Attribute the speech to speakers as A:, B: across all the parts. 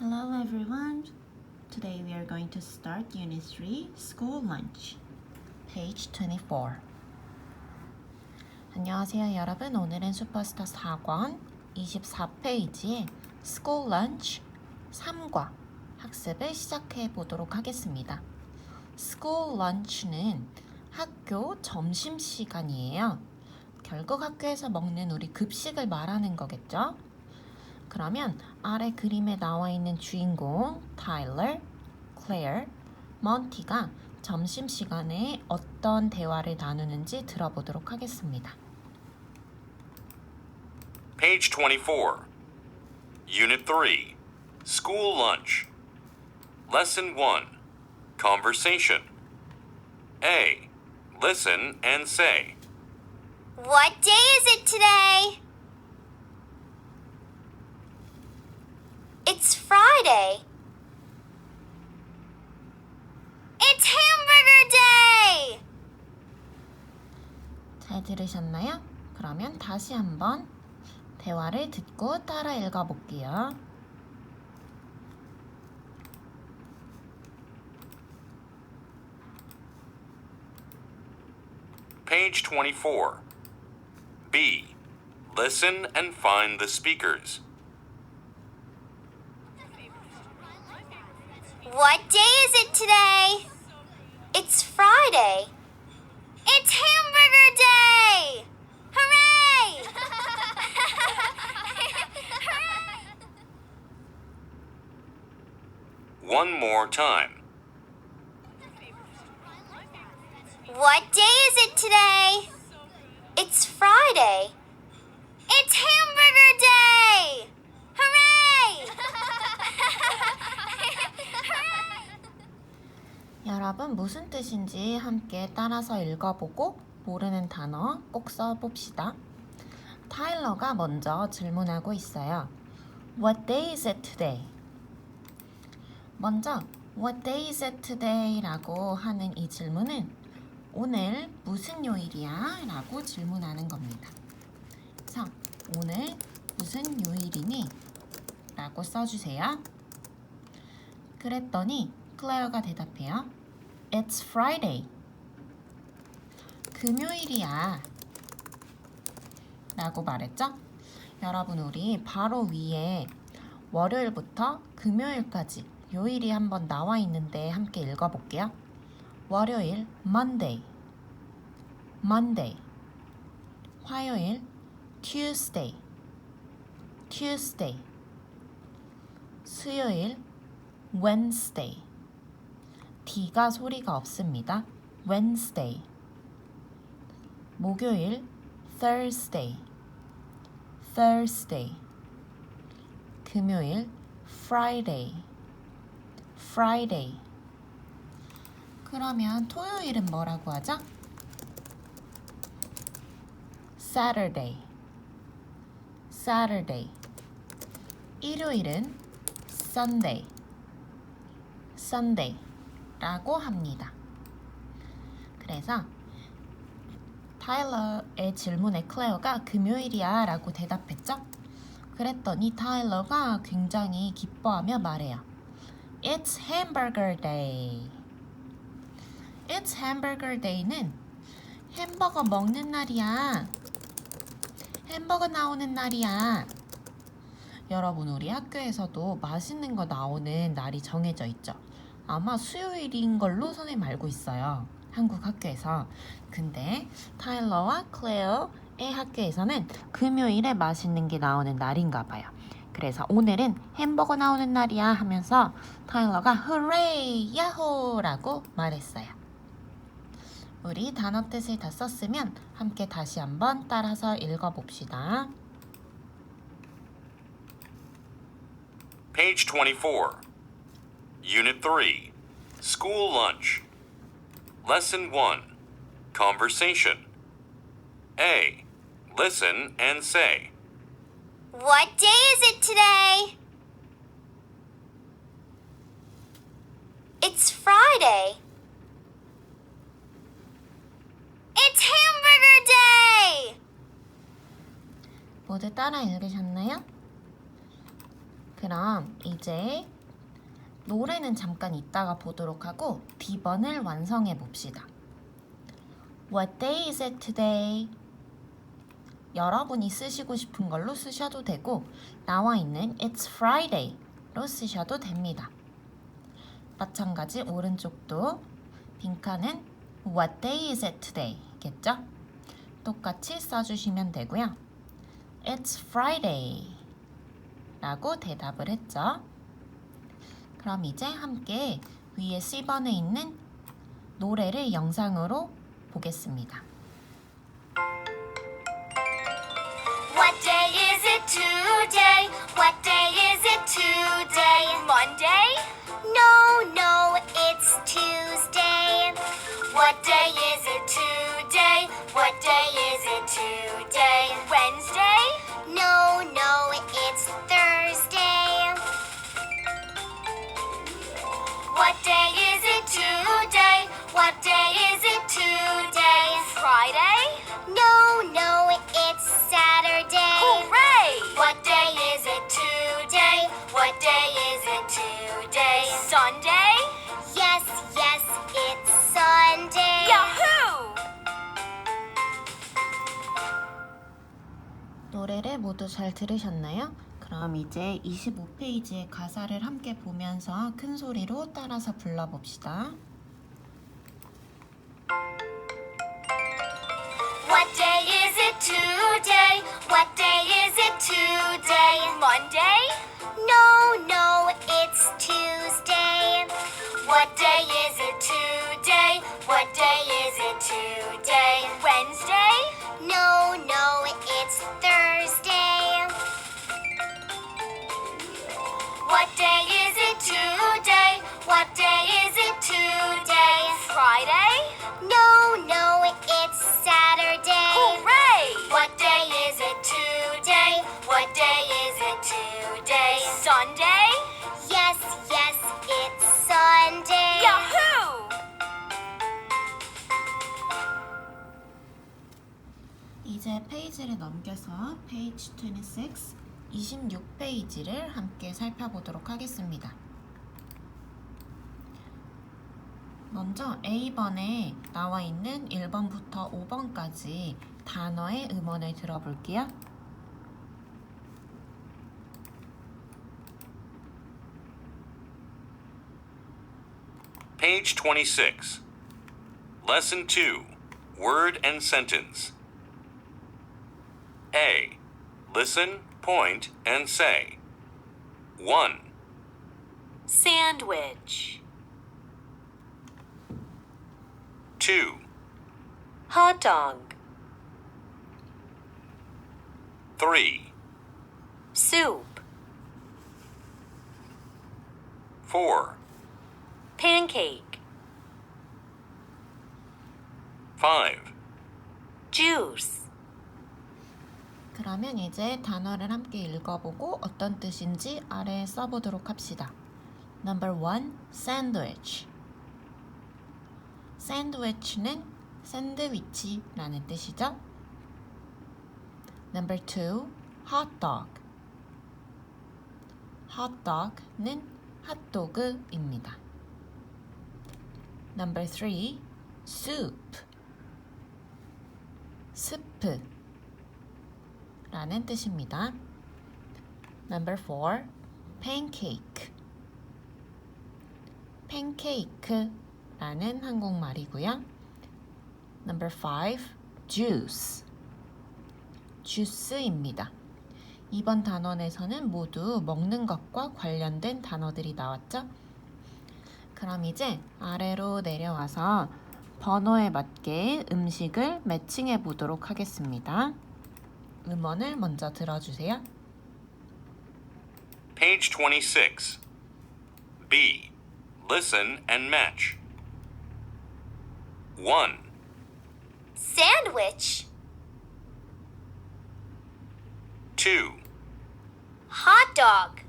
A: Hello everyone. Today we are going to start Unit 3, School Lunch. Page 24. 안녕하세요 여러분. 오늘은 슈퍼스타 4권 24페이지에 School Lunch 3과 학습을 시작해 보도록 하겠습니다. School Lunch는 학교 점심시간이에요. 결국 학교에서 먹는 우리 급식을 말하는 거겠죠? 그러면 아래 그림에 나와 있는 주인공 타일러, 클레어, 먼티가 점심시간에 어떤 대화를 나누는지 들어보도록 하겠습니다.
B: Page 24. Unit 3. School Lunch. Lesson 1. Conversation. A. Listen and say.
C: What day is it today? It's Friday. It's Hamburger Day!
A: 잘 들으셨나요? 그러면 다시 한번 대화를 듣고 따라 읽어볼게요.
B: Page 24. B. Listen and find the speakers.
C: What day is it today? It's Friday. It's Hamburger Day! Hooray!
B: One more time.
C: What day is it today? It's Friday. It's Hamburger Day! Hooray!
A: 여러분 무슨 뜻인지 함께 따라서 읽어보고 모르는 단어 꼭 써봅시다. 타일러가 먼저 질문하고 있어요. What day is it today? 먼저 What day is it today? 라고 하는 이 질문은 오늘 무슨 요일이야? 라고 질문하는 겁니다. 그래서 오늘 무슨 요일이니? 라고 써주세요. 그랬더니 클레어가 대답해요. It's Friday. 금요일이야. 라고 말했죠? 여러분 우리 바로 위에 월요일부터 금요일까지 요일이 한번 나와 있는데 함께 읽어볼게요. 월요일 Monday, Monday. 화요일 Tuesday, Tuesday. 수요일 Wednesday. D가 소리가 없습니다. Wednesday. 목요일 Thursday, Thursday. 금요일 Friday, Friday. 그러면 토요일은 뭐라고 하죠? Saturday, Saturday. 일요일은 Sunday, Sunday 라고 합니다. 그래서 타일러의 질문에 클레어가 금요일이야 라고 대답했죠? 그랬더니 타일러가 굉장히 기뻐하며 말해요. It's Hamburger Day. It's Hamburger Day는 햄버거 먹는 날이야. 햄버거 나오는 날이야. 여러분 우리 학교에서도 맛있는 거 나오는 날이 정해져 있죠. 아마 수요일인 걸로 선생님 알고 있어요. 한국 학교에서. 근데 타일러와 클레어의 학교에서는 금요일에 맛있는 게 나오는 날인가 봐요. 그래서 오늘은 햄버거 나오는 날이야 하면서 타일러가 후레이 야호 라고 말했어요. 우리 단어 뜻을 다 썼으면 함께 다시 한번 따라서 읽어봅시다.
B: Page 24. Unit 3. School Lunch. Lesson 1. Conversation. A. Listen and say.
C: What day is it today? It's Friday. It's Hamburger Day!
A: 모두 따라 읽으셨나요? 그럼 이제 노래는 잠깐 이따가 보도록 하고 D번을 완성해 봅시다. What day is it today? 여러분이 쓰시고 싶은 걸로 쓰셔도 되고 나와 있는 It's Friday로 쓰셔도 됩니다. 마찬가지 오른쪽도 빈칸은 What day is it today? 겠죠? 똑같이 써주시면 되고요. It's Friday 라고 대답을 했죠. 그럼 이제 함께 위에 C번에 있는 노래를 영상으로 보겠습니다.
C: What day is it today? What day is it today? Monday? No, it's Tuesday. What day is it today? What day is it today? Wednesday? No, it's Thursday. What day is it today? What day is it today? Friday? No, it's Saturday. Hooray! What day is it today? What day is it today? Sunday? Yes, it's Sunday. Yahoo!
A: 노래를 모두 잘 들으셨나요? 그럼 이제 25페이지의 가사를 함께 보면서 큰 소리로 따라서 불러봅시다.
C: What day is it today? What day is it today? Monday? No, it's Tuesday. What day is it today? What day is it today? Wednesday? No, it's Thursday. What day is it today? What day is it today? Friday? No, it's Saturday. Hooray! What day is it today? What day is it today? Sunday? Yes, it's Sunday. Yahoo!
A: 이제 페이지를 넘겨서 page 26, 26페이지를 함께 살펴보도록 하겠습니다. 먼저 A번에 나와 있는 1번부터 5번까지 단어의 음원을 들어볼게요.
B: Page 26. Lesson 2. Word and sentence. A. Listen, point, and say. 1,
C: Sandwich.
B: 2,
C: Hot dog.
B: 3,
C: Soup.
B: 4,
C: Pancake.
B: 5,
C: Juice.
A: 그러면 이제 단어를 함께 읽어보고 어떤 뜻인지 아래에 써보도록 합시다. Number 1, sandwich. 샌드위치는 샌드위치라는 뜻이죠. Number 2, hot dog. hot dog는 핫도그입니다. Number 3, soup. 스프 라는 뜻입니다. Number 4, pancake. 팬케이크라는 한국말이고요. Number 5, juice. 주스입니다. 이번 단원에서는 모두 먹는 것과 관련된 단어들이 나왔죠? 그럼 이제 아래로 내려와서 번호에 맞게 음식을 매칭해 보도록 하겠습니다. 음원을 먼저 들어주세요.
B: Page 26. B. Listen and match. 1,
C: Sandwich.
B: 2,
C: Hot dog.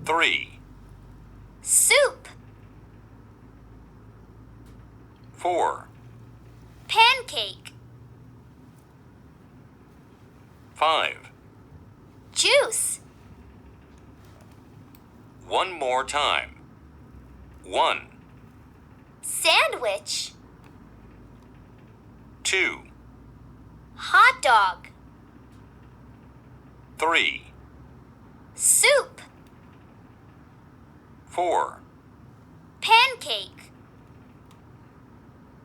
B: 3,
C: Soup.
B: 4,
C: Pancake.
B: 5,
C: Juice.
B: One more time. 1,
C: Sandwich.
B: 2,
C: Hot dog.
B: 3,
C: Soup.
B: 4,
C: Pancake.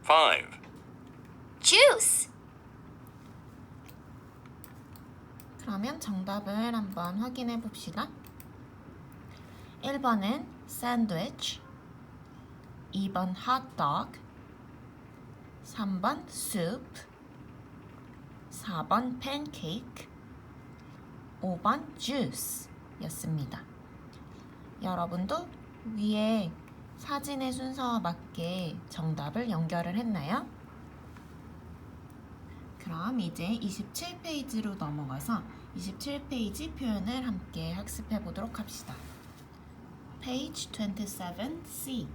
B: 5,
C: Juice.
A: 그러면 정답을 한번 확인해 봅시다. 1번은 샌드위치, 2번 핫도그, 3번 soup, 4번 팬케이크, 5번 juice 였습니다. 여러분도 위에 사진의 순서와 맞게 정답을 연결을 했나요? 그럼 이제 27페이지로 넘어가서 27페이지 표현을 함께 학습해 보도록 합시다. Page 27C.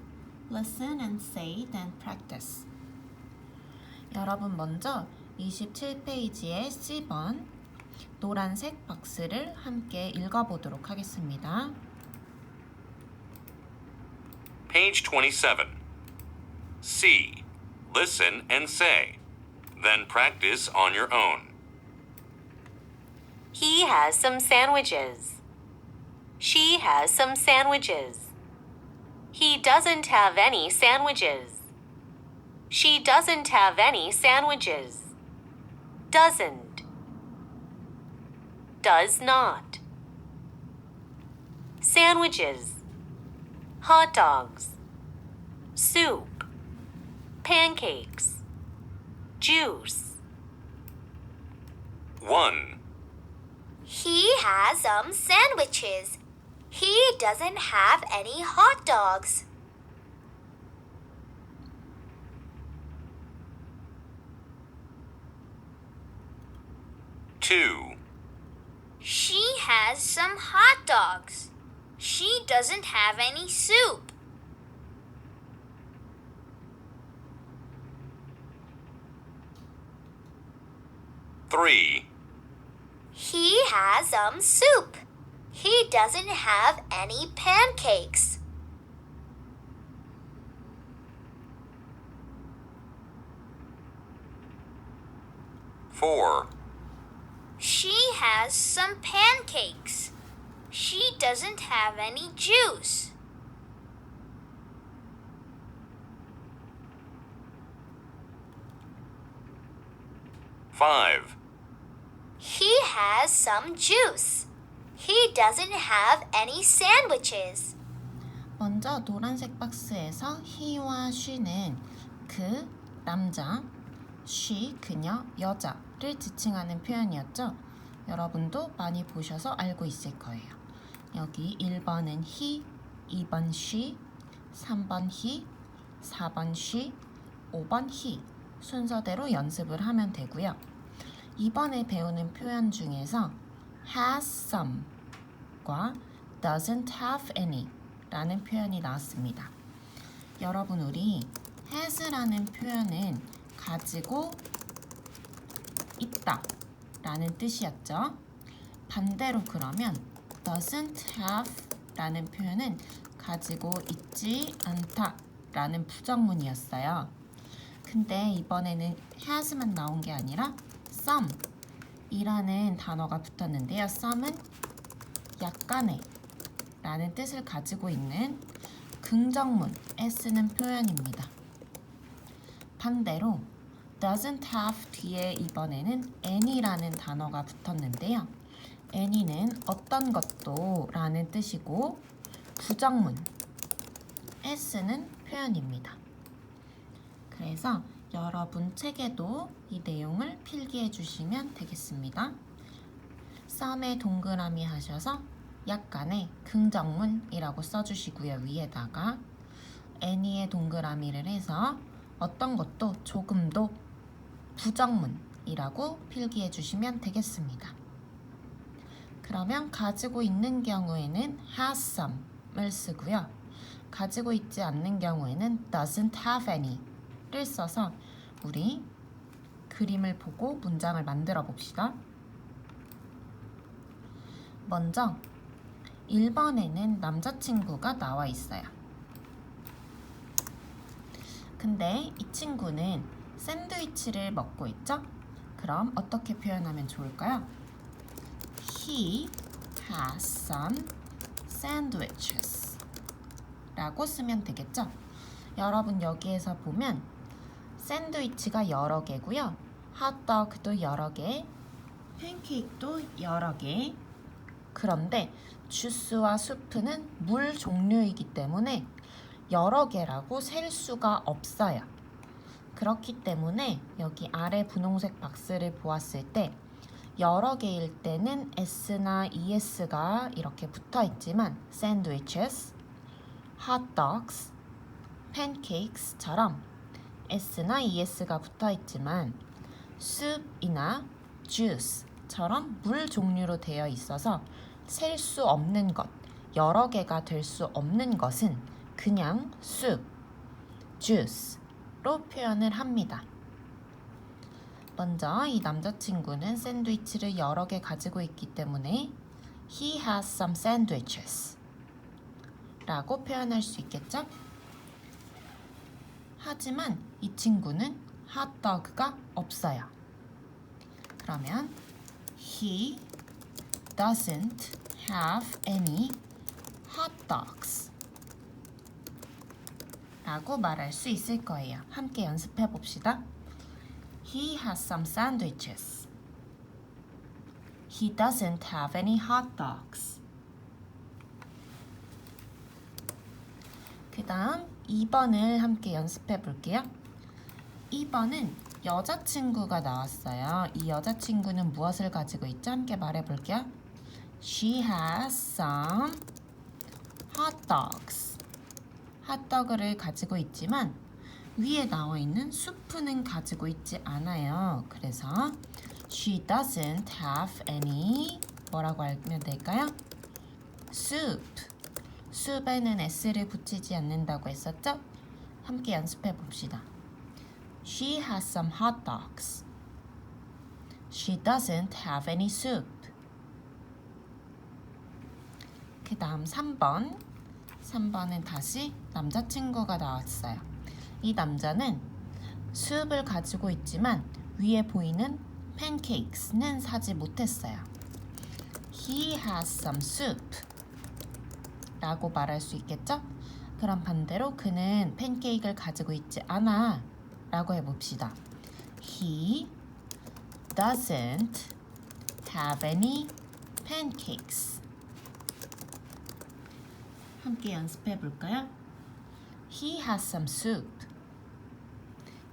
A: Listen and say, then practice. 여러분 먼저 27페이지의 C번 노란색 박스를 함께 읽어보도록 하겠습니다.
B: Page 27. C. Listen and say. Then practice on your own.
C: He has some sandwiches. She has some sandwiches. He doesn't have any sandwiches. She doesn't have any sandwiches. Doesn't. Does not. Sandwiches. Hot dogs. Soup. Pancakes. Juice.
B: 1,
C: He has some sandwiches. He doesn't have any hot dogs.
B: Two,
C: She has some hot dogs. She doesn't have any soup.
B: three,
C: He has some soup. He doesn't have any pancakes.
B: four,
C: She has some pancakes. She doesn't have any juice.
B: five,
C: He has some juice. He doesn't have any sandwiches.
A: 먼저 노란색 박스에서 he와 she는 그 남자, she 그녀, 여자를 지칭하는 표현이었죠. 여러분도 많이 보셔서 알고 있을 거예요. 여기 1번은 he, 2번 she, 3번 he, 4번 she, 5번 he 순서대로 연습을 하면 되고요. 이번에 배우는 표현 중에서 has some과 doesn't have any 라는 표현이 나왔습니다. 여러분 우리 has라는 표현은 가지고 있다 라는 뜻이었죠. 반대로 그러면 doesn't have 라는 표현은 가지고 있지 않다 라는 부정문이었어요. 근데 이번에는 has만 나온 게 아니라 some 이라는 단어가 붙었는데요. some은 약간의 라는 뜻을 가지고 있는 긍정문에 쓰는 표현입니다. 반대로 doesn't have 뒤에 이번에는 any라는 단어가 붙었는데요. any는 어떤 것도 라는 뜻이고 부정문에 쓰는 표현입니다. 그래서 여러분 책에도 이 내용을 필기해 주시면 되겠습니다. some에 동그라미 하셔서 약간의 긍정문이라고 써주시고요. 위에다가 any에 동그라미를 해서 어떤 것도 조금도 부정문이라고 필기해 주시면 되겠습니다. 그러면 가지고 있는 경우에는 has some을 쓰고요. 가지고 있지 않는 경우에는 doesn't have any를 써서 우리 그림을 보고 문장을 만들어 봅시다. 먼저 1번에는 남자친구가 나와 있어요. 근데 이 친구는 샌드위치를 먹고 있죠? 그럼 어떻게 표현하면 좋을까요? He has some sandwiches 라고 쓰면 되겠죠? 여러분 여기에서 보면 샌드위치가 여러 개고요. 핫도그도 여러 개, 팬케이크도 여러 개. 그런데 주스와 수프는 물 종류이기 때문에 여러 개라고 셀 수가 없어요. 그렇기 때문에 여기 아래 분홍색 박스를 보았을 때 여러 개일 때는 S나 ES가 이렇게 붙어 있지만 sandwiches, hot dogs, pancakes처럼 S나 ES가 붙어 있지만 soup이나 juice처럼 물 종류로 되어 있어서 셀 수 없는 것, 여러 개가 될 수 없는 것은 그냥 soup, juice로 표현을 합니다. 먼저 이 남자친구는 샌드위치를 여러 개 가지고 있기 때문에 He has some sandwiches 라고 표현할 수 있겠죠? 하지만 이 친구는 핫도그가 없어요. 그러면 He doesn't have any hot dogs 라고 말할 수 있을 거예요. 함께 연습해 봅시다. He has some sandwiches. He doesn't have any hot dogs. 그 다음 2번을 함께 연습해 볼게요. 2번은 여자친구가 나왔어요. 이 여자친구는 무엇을 가지고 있죠? 함께 말해 볼게요. She has some hot dogs. 핫도그를 가지고 있지만 위에 나와 있는 수프는 가지고 있지 않아요. 그래서 she doesn't have any 뭐라고 하면 될까요? soup. soup에는 s를 붙이지 않는다고 했었죠? 함께 연습해 봅시다. She has some hot dogs. She doesn't have any soup. 그 다음 3번. 3번은 다시 남자친구가 나왔어요. 이 남자는 수프를 가지고 있지만 위에 보이는 팬케이크는 사지 못했어요. He has some soup 라고 말할 수 있겠죠? 그럼 반대로 그는 팬케이크를 가지고 있지 않아 라고 해봅시다. He doesn't have any pancakes. 함께 연습해 볼까요? He has some soup.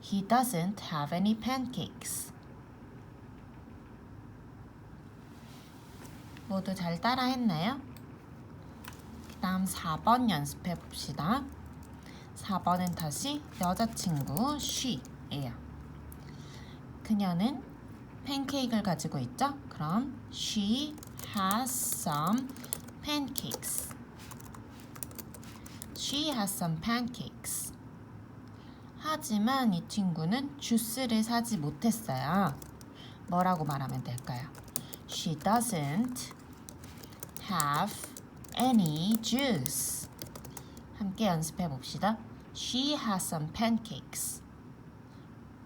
A: He doesn't have any pancakes. 모두 잘 따라 했나요? 그 다음 4번 연습해 봅시다. 4번은 다시 여자친구 she예요. 그녀는 팬케이크를 가지고 있죠? 그럼 she has some pancakes. She has some pancakes. 하지만 이 친구는 주스를 사지 못했어요. 뭐라고 말하면 될까요? She doesn't have any juice. 함께 연습해 봅시다. She has some pancakes.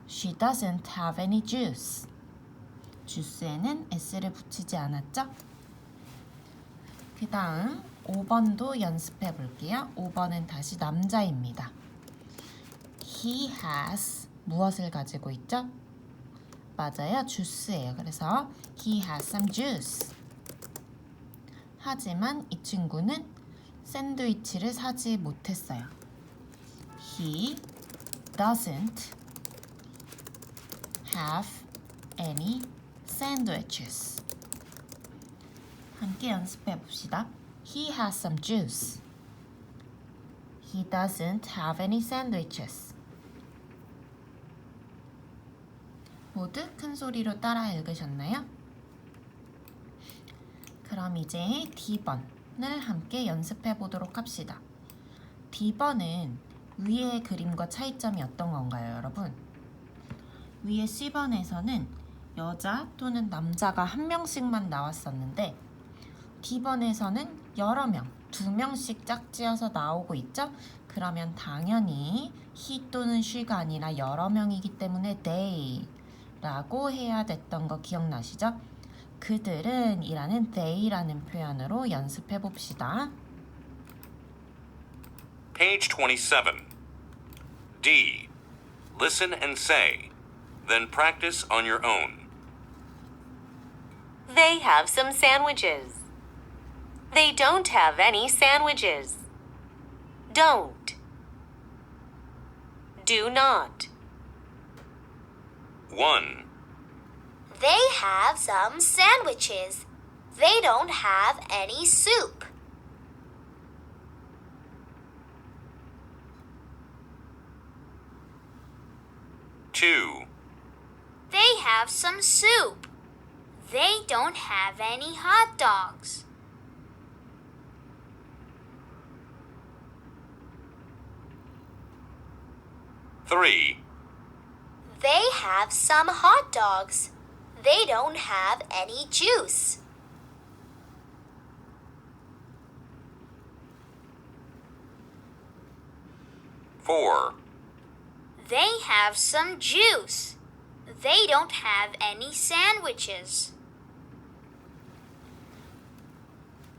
A: She doesn't have any juice. 주스에는 s를 붙이지 않았죠? 그 다음 5번도 연습해 볼게요. 5번은 다시 남자입니다. He has 무엇을 가지고 있죠? 맞아요. 주스예요. 그래서 he has some juice. 하지만 이 친구는 샌드위치를 사지 못했어요. He doesn't have any sandwiches. 함께 연습해 봅시다. He has some juice. He doesn't have any sandwiches. 모두 큰 소리로 따라 읽으셨나요? 그럼 이제 D번을 함께 연습해 보도록 합시다. D번은 위의 그림과 차이점이 어떤 건가요, 여러분? 위에 C번에서는 여자 또는 남자가 한 명씩만 나왔었는데 D번에서는 여러 명, 2명씩 짝지어서 나오고 있죠? 그러면 당연히 he 또는 she가 아니라 여러 명이기 때문에 they라고 해야 됐던 거 기억나시죠? 그들은 이라는 they라는 표현으로 연습해 봅시다.
B: Page 27. D. Listen and say. Then practice on your own.
D: They have some sandwiches. They don't have any sandwiches. Don't. Do not.
B: 1,
C: They have some sandwiches. They don't have any soup.
B: 2,
C: They have some soup. They don't have any hot dogs.
B: 3,
C: They have some hot dogs. They don't have any juice.
B: 4,
C: They have some juice. They don't have any sandwiches.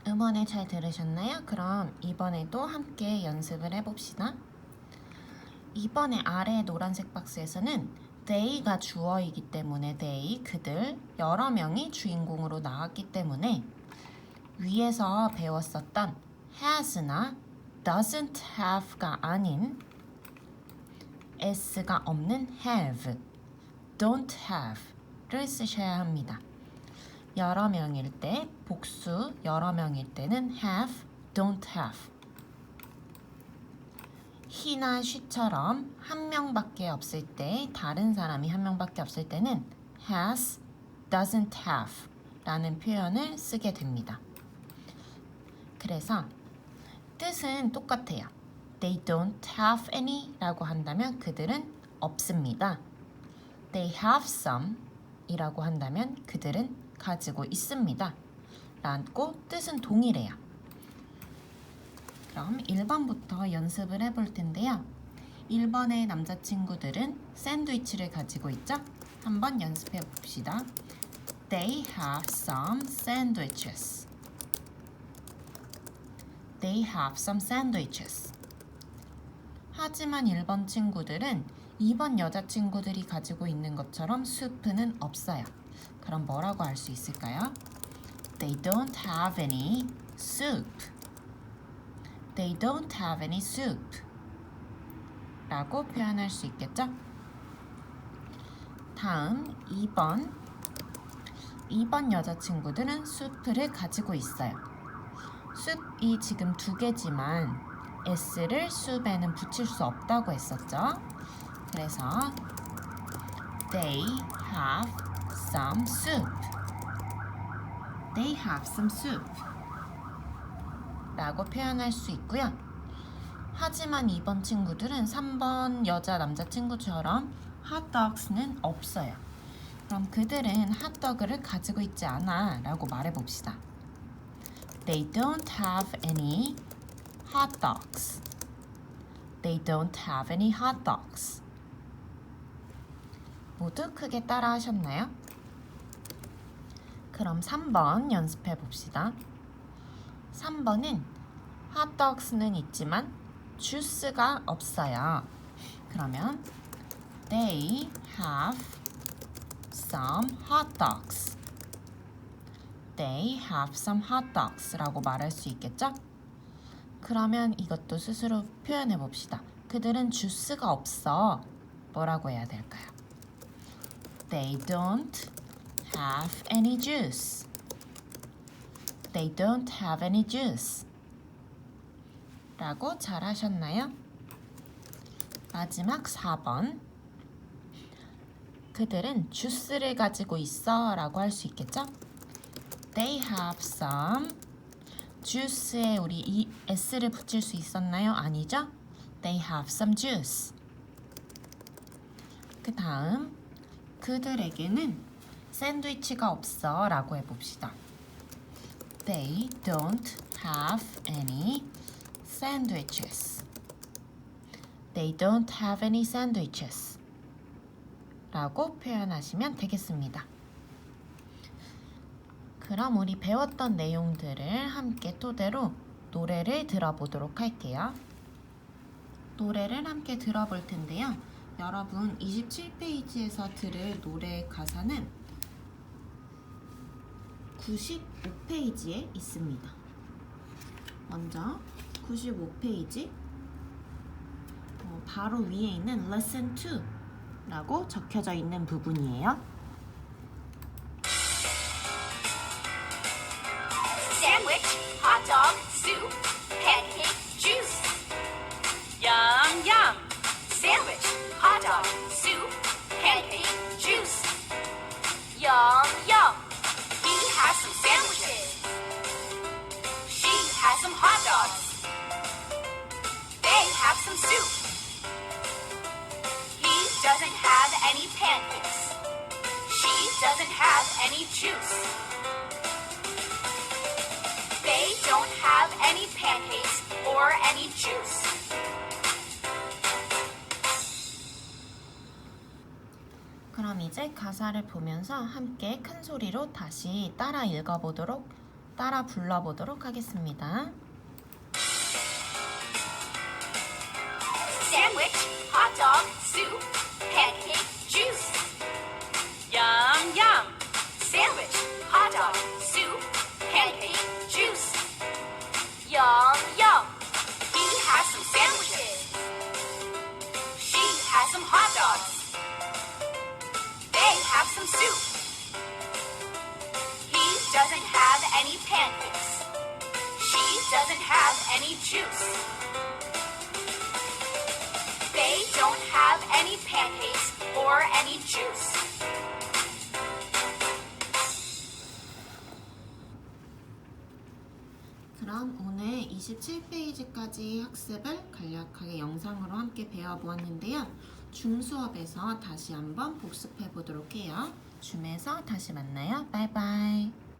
A: 음원을 잘 들으셨나요? 그럼 이번에도 함께 연습을 해봅시다. 이번에 아래 노란색 박스에서는 they가 주어이기 때문에 they, 그들, 여러 명이 주인공으로 나왔기 때문에 위에서 배웠었던 has나 doesn't have가 아닌 s가 없는 have, don't have를 쓰셔야 합니다. 여러 명일 때, 복수, 여러 명일 때는 have, don't have. he나 she처럼 한 명밖에 없을 때, 다른 사람이 한 명밖에 없을 때는 has, doesn't have 라는 표현을 쓰게 됩니다. 그래서 뜻은 똑같아요. They don't have any 라고 한다면 그들은 없습니다. They have some 이라고 한다면 그들은 가지고 있습니다. 라고 뜻은 동일해요. 그럼 1번부터 연습을 해볼 텐데요. 1번의 남자친구들은 샌드위치를 가지고 있죠? 한번 연습해 봅시다. They have some sandwiches. They have some sandwiches. 하지만 1번 친구들은 2번 여자친구들이 가지고 있는 것처럼 수프는 없어요. 그럼 뭐라고 할 수 있을까요? They don't have any soup. They don't have any soup. 라고 표현할 수 있겠죠? 다음 2번 여자친구들은 수프를 가지고 있어요. 숲이 지금 2개지만 s를 숲에는 붙일 수 없다고 했었죠. 그래서 They have some soup. They have some soup. 라고 표현할 수 있고요. 하지만 2번 친구들은 3번 여자 남자친구처럼 핫도그는 없어요. 그럼 그들은 핫도그를 가지고 있지 않아 라고 말해봅시다. They don't have any hot dogs. They don't have any hot dogs. 모두 크게 따라 하셨나요? 그럼 3번 연습해 봅시다. 3번은 핫도그는 있지만 주스가 없어요. 그러면 They have some hot dogs. They have some hot dogs 라고 말할 수 있겠죠? 그러면 이것도 스스로 표현해 봅시다. 그들은 주스가 없어. 뭐라고 해야 될까요? They don't have any juice. They don't have any juice. 라고 잘 하셨나요? 마지막 4번. 그들은 주스를 가지고 있어 라고 할 수 있겠죠? They have some. juice에 우리 이 s를 붙일 수 있었나요? 아니죠? They have some juice. 그 다음 그들에게는 샌드위치가 없어 라고 해봅시다. They don't have any sandwiches. They don't have any sandwiches. 라고 표현하시면 되겠습니다. 그럼 우리 배웠던 내용들을 함께 토대로 노래를 들어보도록 할게요. 노래를 함께 들어볼 텐데요. 여러분 27페이지에서 들을 노래 가사는 95페이지에 있습니다. 먼저 95페이지 바로 위에 있는 Listen to 라고 적혀져 있는 부분이에요.
C: Sandwich, hot dog, soup, pancake, juice.
D: Yum, yum.
C: Sandwich, hot dog, soup, pancake, juice. Yum, yum. He has some sandwiches. She has some hot dogs. They have some soup. He doesn't have any pancakes. She doesn't have any juice. They don't have any pancakes or any juice.
A: 그럼 이제 가사를 보면서 함께 큰 소리로 다시 따라 불러보도록 하겠습니다.
C: Sandwich, hot dog, soup, pancake, juice.
D: Yum, yum.
C: Sandwich, hot dog, soup, pancake, juice. Yum, yum. He has some sandwiches. She has some hot dogs. They have some soup. He doesn't have any pancakes. She doesn't have any juice. They don't have any pancakes or any juice.
A: 그럼 오늘 27페이지까지 학습을 간략하게 영상으로 함께 배워보았는데요. 줌 수업에서 다시 한번 복습해 보도록 해요. 줌에서 다시 만나요. 바이바이.